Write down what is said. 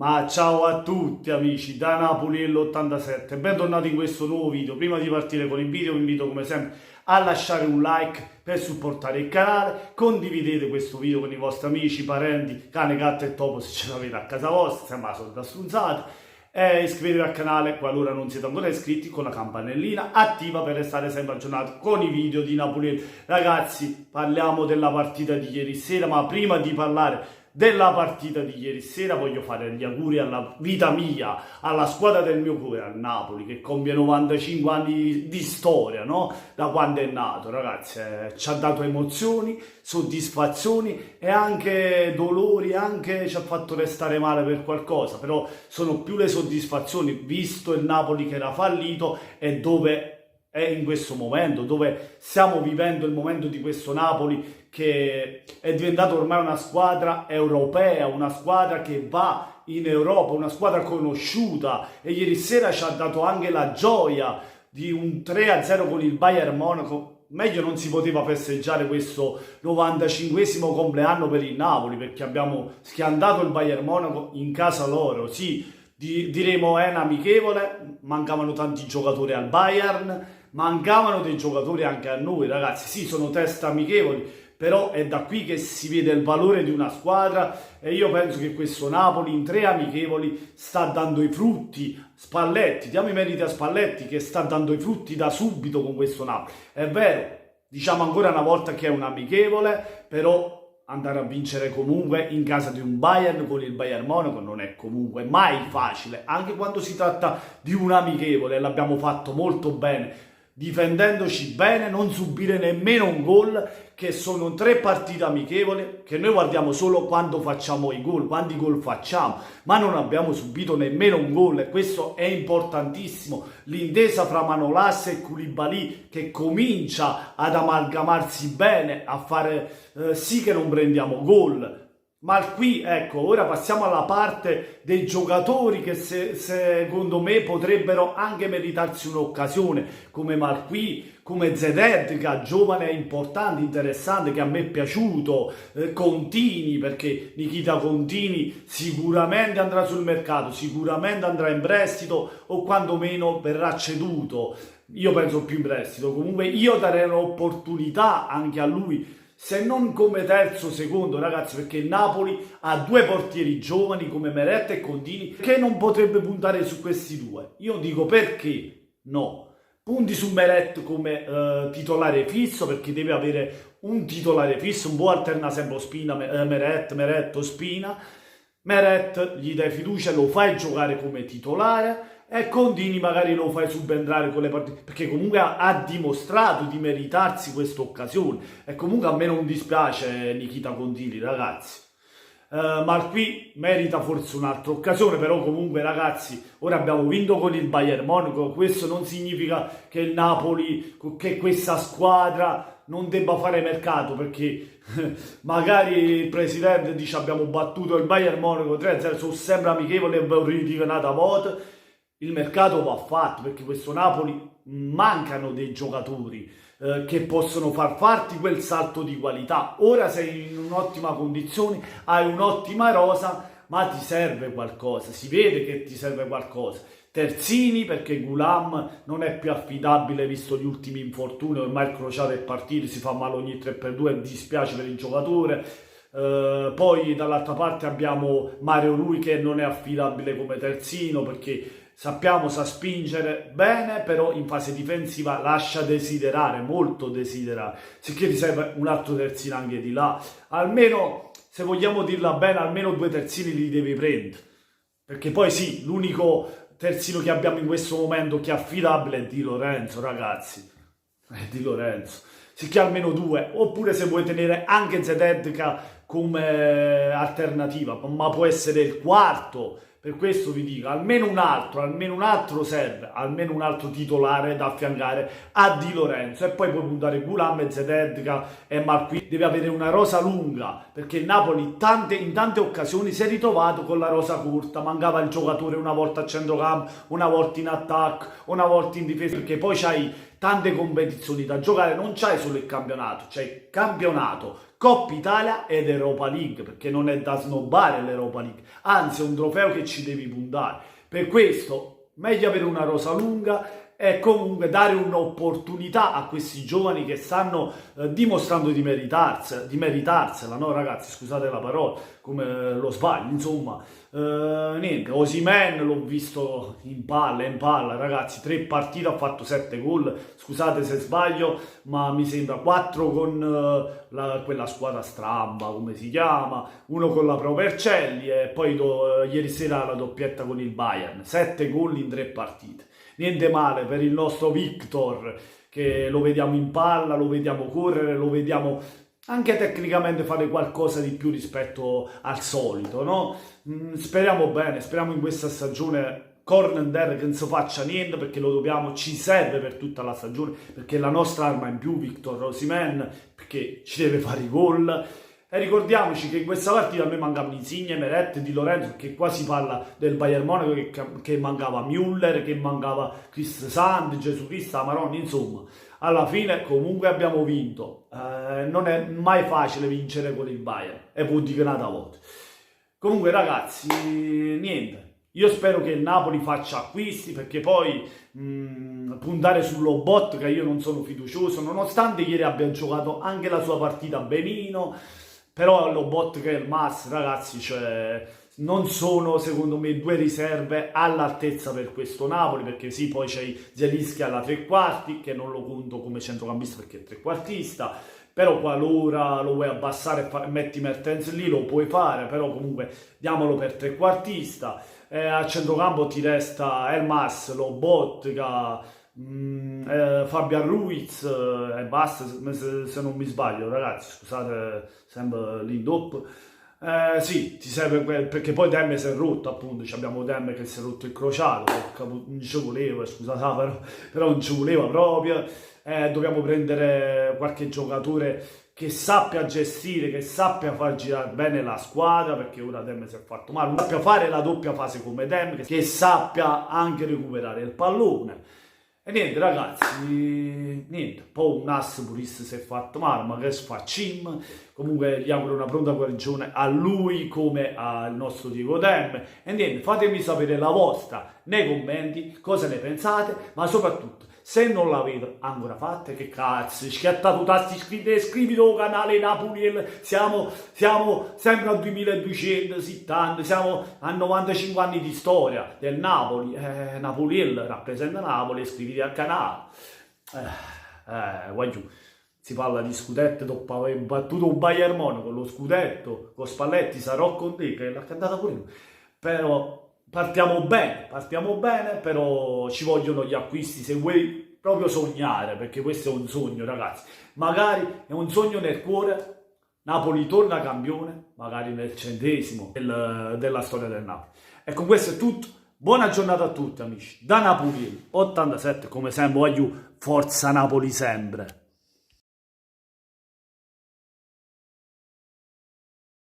Ma ciao a tutti amici, da Napoli l'87, bentornati in questo nuovo video. Prima di partire con il video vi invito come sempre a lasciare un like per supportare il canale, condividete questo video con i vostri amici, parenti, cane, gatto e topo se ce l'avete a casa vostra, sembra sono da strunzate, e iscrivetevi al canale qualora non siete ancora iscritti con la campanellina attiva per restare sempre aggiornati con i video di Napoli. Ragazzi, parliamo della partita di ieri sera, ma prima di parlare della partita di ieri sera voglio fare gli auguri alla vita mia, alla squadra del mio cuore, al Napoli, che compie 95 anni di storia, no? Da quando è nato, ragazzi, ci ha dato emozioni, soddisfazioni e anche dolori, anche ci ha fatto restare male per qualcosa, però sono più le soddisfazioni, visto il Napoli che era fallito e dove è in questo momento, dove stiamo vivendo il momento di questo Napoli che è diventato ormai una squadra europea, una squadra che va in Europa, una squadra conosciuta, e ieri sera ci ha dato anche la gioia di un 3-0 con il Bayern Monaco. Meglio non si poteva festeggiare questo 95esimo compleanno per il Napoli, perché abbiamo schiantato il Bayern Monaco in casa loro. Sì, diremo è un amichevole, mancavano tanti giocatori al Bayern, mancavano dei giocatori anche a noi, ragazzi. Sì, sono test amichevoli, però è da qui che si vede il valore di una squadra, e io penso che questo Napoli in 3 amichevoli sta dando i frutti. Spalletti, diamo i meriti a Spalletti che sta dando i frutti da subito con questo Napoli. È vero, diciamo ancora una volta che è un amichevole, però andare a vincere comunque in casa di un Bayern con il Bayern Monaco non è comunque mai facile, anche quando si tratta di un amichevole. L'abbiamo fatto molto bene, difendendoci bene, non subire nemmeno un gol, che sono 3 partite amichevoli che noi guardiamo solo quando facciamo i gol, quanti gol facciamo, ma non abbiamo subito nemmeno un gol, e questo è importantissimo. L'intesa fra Manolas e Koulibaly che comincia ad amalgamarsi bene, a fare sì che non prendiamo gol. Ma qui, ecco, ora passiamo alla parte dei giocatori che secondo me potrebbero anche meritarsi un'occasione, come Marquis, come Zeded, giovane, importante, interessante, che a me è piaciuto, Contini, perché Nikita Contini sicuramente andrà sul mercato, sicuramente andrà in prestito o quantomeno verrà ceduto. Io penso più in prestito, comunque io darei un'opportunità anche a lui, se non come terzo secondo, ragazzi, perché il Napoli ha 2 portieri giovani come Meret e Contini, che non potrebbe puntare su questi 2. Io dico perché no. Punti su Meret come titolare fisso, perché deve avere un titolare fisso, un po' alterna sempre Ospina, Meret, Ospina. Meret gli dai fiducia, lo fai giocare come titolare, e Contini magari lo fai subentrare con le partite, perché comunque ha dimostrato di meritarsi questa occasione, e comunque a me non dispiace Nikita Contini, ragazzi. Ma qui merita forse un'altra occasione, però comunque, ragazzi, ora abbiamo vinto con il Bayern Monaco. Questo non significa che il Napoli, che questa squadra non debba fare mercato, perché magari il presidente dice abbiamo battuto il Bayern Monaco 3-0, sono sempre amichevole e vorrei dire una volta. Il mercato va fatto, perché questo Napoli mancano dei giocatori che possono far farti quel salto di qualità. Ora sei in un'ottima condizione, hai un'ottima rosa, ma ti serve qualcosa, si vede che ti serve qualcosa. Terzini, perché Gulam non è più affidabile visto gli ultimi infortuni, ormai il crociato è partito, si fa male ogni 3x2 e dispiace per il giocatore. Poi dall'altra parte abbiamo Mario Rui che non è affidabile come terzino, perché sappiamo sa spingere bene, però in fase difensiva lascia desiderare, molto desiderare, sicché ti serve un altro terzino anche di là. Almeno, se vogliamo dirla bene, almeno 2 terzini li devi prendere, perché poi sì, l'unico terzino che abbiamo in questo momento che è affidabile è Di Lorenzo, ragazzi, è Di Lorenzo, sicché almeno 2, oppure se vuoi tenere anche Zeded come alternativa, ma può essere il quarto. Per questo vi dico, almeno un altro serve, almeno un altro titolare da affiancare a Di Lorenzo, e poi puoi puntare Gulam e Zeded e Marquis. Deve avere una rosa lunga, perché il Napoli in tante occasioni si è ritrovato con la rosa corta, mancava il giocatore una volta a centrocampo, una volta in attacco, una volta in difesa, perché poi c'hai tante competizioni da giocare, non c'hai solo il campionato, c'è campionato, Coppa Italia ed Europa League, perché non è da snobbare l'Europa League, anzi è un trofeo che ci devi puntare. Per questo meglio avere una rosa lunga e comunque dare un'opportunità a questi giovani che stanno dimostrando di meritarsela, no ragazzi, scusate la parola, come lo sbaglio, insomma, niente, Osimhen l'ho visto in palla, ragazzi, 3 partite ha fatto 7 gol, scusate se sbaglio, ma mi sembra 4 con quella squadra stramba, come si chiama, 1 con la Pro Vercelli e poi ieri sera la doppietta con il Bayern, 7 gol in 3 partite. Niente male per il nostro Victor, che lo vediamo in palla, lo vediamo correre, lo vediamo anche tecnicamente fare qualcosa di più rispetto al solito, no? Speriamo bene, speriamo in questa stagione Corner che non si faccia niente, perché lo dobbiamo, ci serve per tutta la stagione, perché è la nostra arma in più, Victor Osimhen, perché ci deve fare i gol. E ricordiamoci che in questa partita a me mancavano Insigne, Meret, Di Lorenzo, che qua si parla del Bayern Monaco, che mancava Müller, che mancava Chris Sand, Gesù Cristo, Amarone, insomma. Alla fine comunque abbiamo vinto. Non è mai facile vincere con il Bayern, e può dire una volta. Comunque ragazzi, niente. Io spero che il Napoli faccia acquisti, perché poi puntare sullo bot, che io non sono fiducioso, nonostante ieri abbia giocato anche la sua partita benino. Però lo bot che è il Mas, ragazzi, cioè, non sono secondo me 2 riserve all'altezza per questo Napoli, perché sì, poi c'è Zielinski alla 3 quarti, che non lo conto come centrocampista perché è trequartista, però qualora lo vuoi abbassare e metti Mertens lì lo puoi fare, però comunque diamolo per trequartista. A centrocampo ti resta Elmas, Lobotka, Fabian Ruiz e basta, se non mi sbaglio ragazzi, scusate sempre l'indop. Sì, ti serve perché poi Demme si è rotto, appunto, abbiamo Demme che si è rotto il crociato, non ci voleva, scusate, però non ci voleva proprio. Dobbiamo prendere qualche giocatore che sappia gestire, che sappia far girare bene la squadra, perché ora Demme si è fatto male, sappia fare la doppia fase come Demme, che sappia anche recuperare il pallone. E niente ragazzi, niente, poi un ass purista si è fatto male, ma che fa Cim, comunque gli auguro una pronta guarigione a lui come al nostro Diego Demme. E niente, fatemi sapere la vostra nei commenti, cosa ne pensate, ma soprattutto se non l'avete ancora fatta, che cazzo, schiattate i tasti iscritti e iscriviti al canale Napoliel, siamo sempre a 2270, siamo a 95 anni di storia del Napoli, Napoliel rappresenta Napoli, iscriviti al canale, guagliù, si parla di scudetto dopo aver battuto un Bayern Monaco, lo scudetto, con Spalletti sarò con te, che l'ha cantata pure lui, però... Partiamo bene, però ci vogliono gli acquisti se vuoi proprio sognare, perché questo è un sogno ragazzi, magari è un sogno nel cuore, Napoli torna campione, magari nel 100° della storia del Napoli. E con questo è tutto, buona giornata a tutti amici, da Napoli 87 come sempre, voglio forza Napoli sempre.